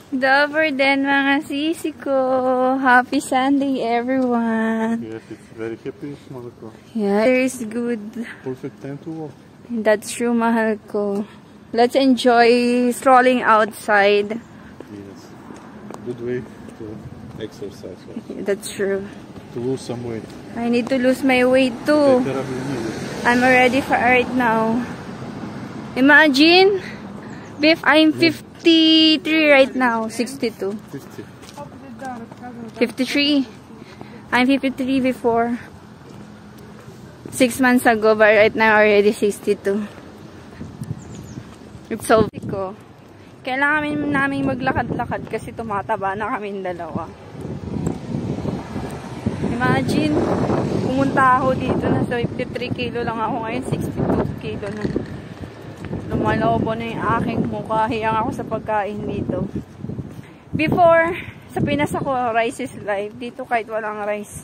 Dover din mga sisi ko. Happy Sunday everyone. Yes, it's very happy, mahal ko. Yeah, it's good. Perfect time to walk. That's true, mahal ko. Let's enjoy strolling outside. Yes. Good way to exercise. Right? That's true. To lose some weight. I need to lose my weight too. I'm ready for right now. Imagine, Biff, I'm 53 right now. 62. 50. 53. I'm 53 before. 6 months ago, but right now already 62. It's so ko. Kailangan namin maglakad-lakad kasi tumataba na kaming dalawa. Imagine, pumunta ako dito na sa 53 kilo lang ako ngayon, 62 kilo na. Lumalobo na yung aking mukha. Hiyang ako sa pagkain dito. Before, sa Pinas ako, rice is life. Dito kahit walang rice.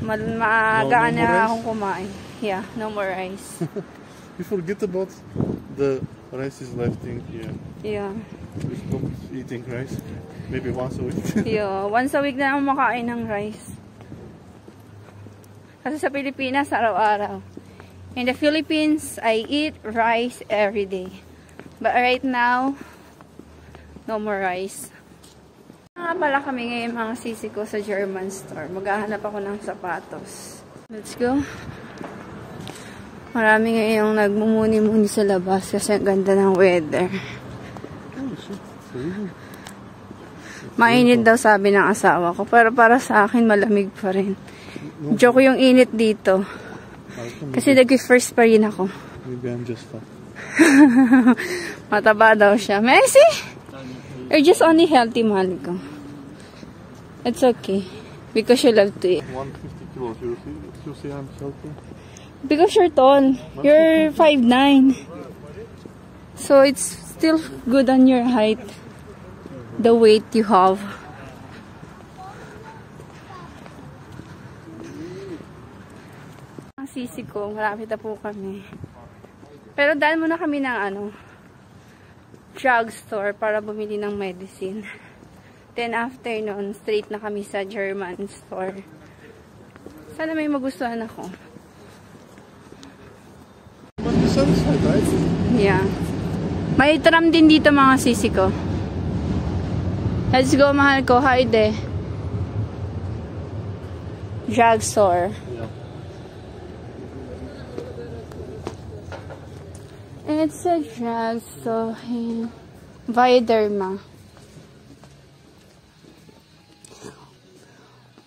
Maagaan na akong kumain. Yeah, no more rice. You forget about the rice is life thing here. Yeah. We stop eating rice. Maybe once a week. Yeah, once a week na ako makain ng rice. Kasi sa Pilipinas, araw-araw. In the Philippines, I eat rice every day. But right now, no more rice. Nga pala kami ngayon mga sisi ko sa German store. Maghahanap ako ng sapatos. Let's go. Marami ngayong nagmumuni-muni sa labas kasi ang ganda ng weather. Mainit daw sabi ng asawa ko. Pero para sa akin, malamig pa rin. Joke yung init dito. Kasi nag-first pa rin ako. Maybe I'm just fat. Mataba daw siya. Messi? You're just only healthy, mahal ko. It's okay. Because you love to eat. 150 kilos. You see I'm healthy? Because you're tall. You're 5'9". So it's still good on your height. The weight you have. Ang sisi ko, malapit na po kami. Pero dahil muna kami ng drugstore para bumili ng medicine. Then after nun, straight na kami sa German store. Sana may magustuhan ako. But the sunset, right? Yeah. May tram din dito mga sisi ko. Let's go, mahal ko. Hayde. Drugstore. Yeah. It's a drugstore in Viederma.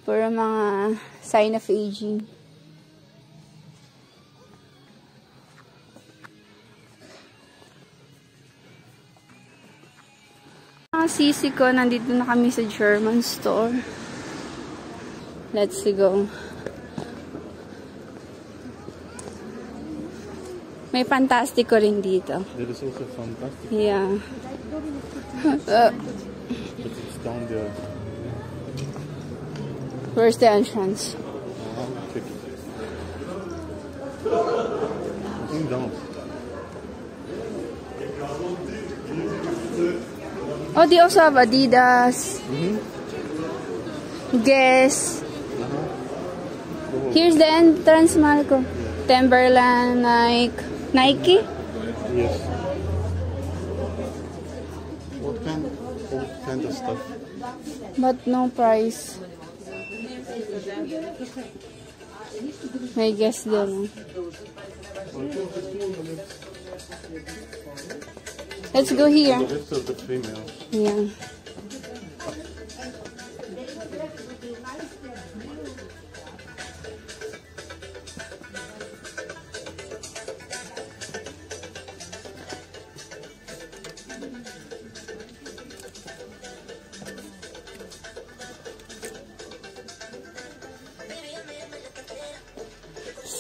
Puro mga sign of aging. Mga sisi ko, nandito na kami sa German store. Let's go. May Fantastico rin dito. There is also Fantastic. Yeah. But it's down there. Where's the entrance? Check it. I think down. Oh, they also have Adidas. Guess. Here's the entrance, Marco. Timberland, Nike. Yes. What kind of stuff? But no price. May guess din. Let's go here. The rest of the females. Yeah.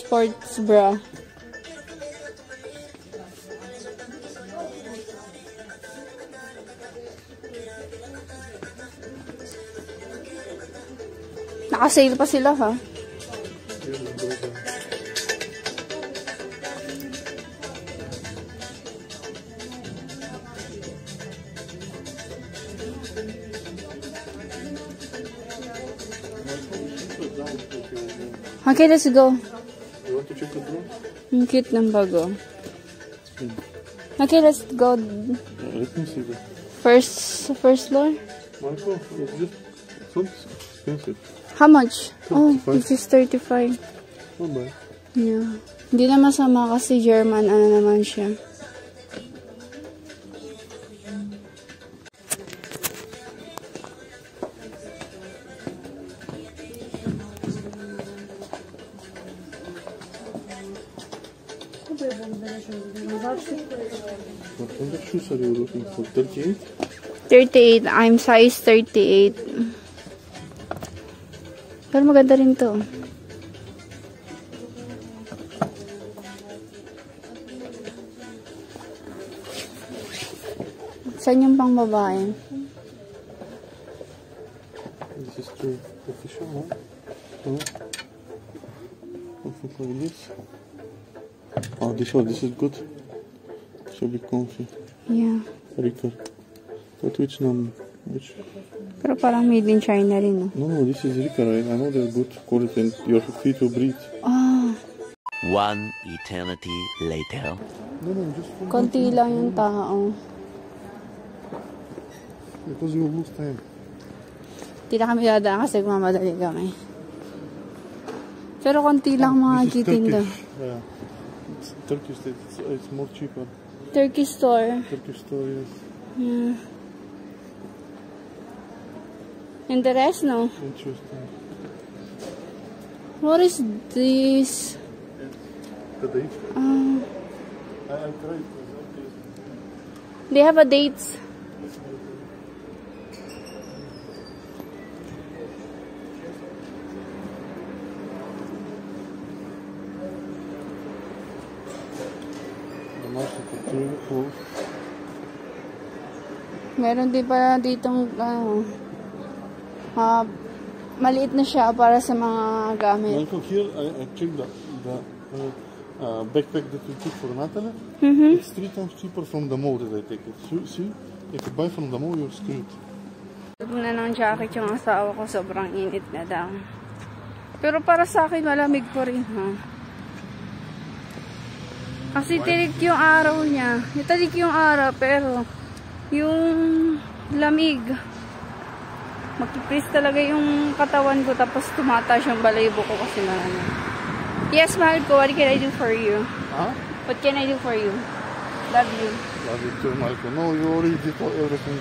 Sports bra. Naka-sale pa sila, ha? Okay, let's go. You want to check the drone? Ang cute ng bago. Okay, let's go. Let me see that. First floor? Michael, it's not expensive. How much? Oh, 35. this is 35. Not bad. Yeah. Hindi na masama kasi German, ano naman siya. What kind of shoes are you looking for? 38? 38. I'm size 38. Pero maganda rin to. Saan yung pang babae? This is too official, huh? No? Something like this. Oh, this one, this is good. Should be comfy. Yeah. Ricker. But which number? Which? Pero parang made in China rin, no? No, this is Ricker. I know they're good quality and your feet will breathe. Ah, One eternity later. No, just for konti lang yung tao. because you will lose time. Hindi na kami dadaan kasi mamadali kami. Pero konti lang mga This is titinda. Turkish. Yeah. It's Turkish. It's more cheaper. Turkey store. Turkish store, yes. Yeah. And the rest, no? Interesting. What is this? The date? I tried. They have a dates. The market is really cool. Meron din pala ditong maliit na siya para sa mga gamit. Michael, here I checked the backpack that we took for Natalie. Mm-hmm. It's 3 times cheaper from the mall that I take it. See, if you buy from the mall, you're screwed. Gusto na ng jacket yung asawa ko, sobrang init na daw. Pero para sa akin, malamig pa rin, ha? Kasi tirik yung araw niya. Tirik yung araw, pero yung lamig. Magpipris talaga yung katawan ko, tapos tumataas yung balayibo ko kasi malamig. Yes, mahal ko, what can I do for you? Huh? What can I do for you? Love you. Love you too, Michael. No, you already did everything.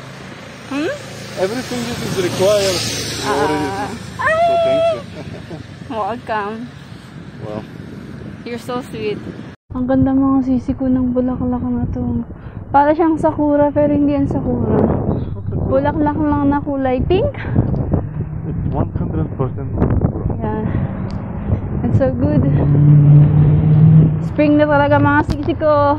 Hmm? Everything that is required, you already did. So thank you. Welcome. Well, You're so sweet. Ang ganda mga sisi ko ng bulaklak na to. Para siyang sakura pero hindi yan sakura. Bulaklak lang na kulay pink. it's 100%. Yeah. It's so good. Spring na talaga mga sisi ko.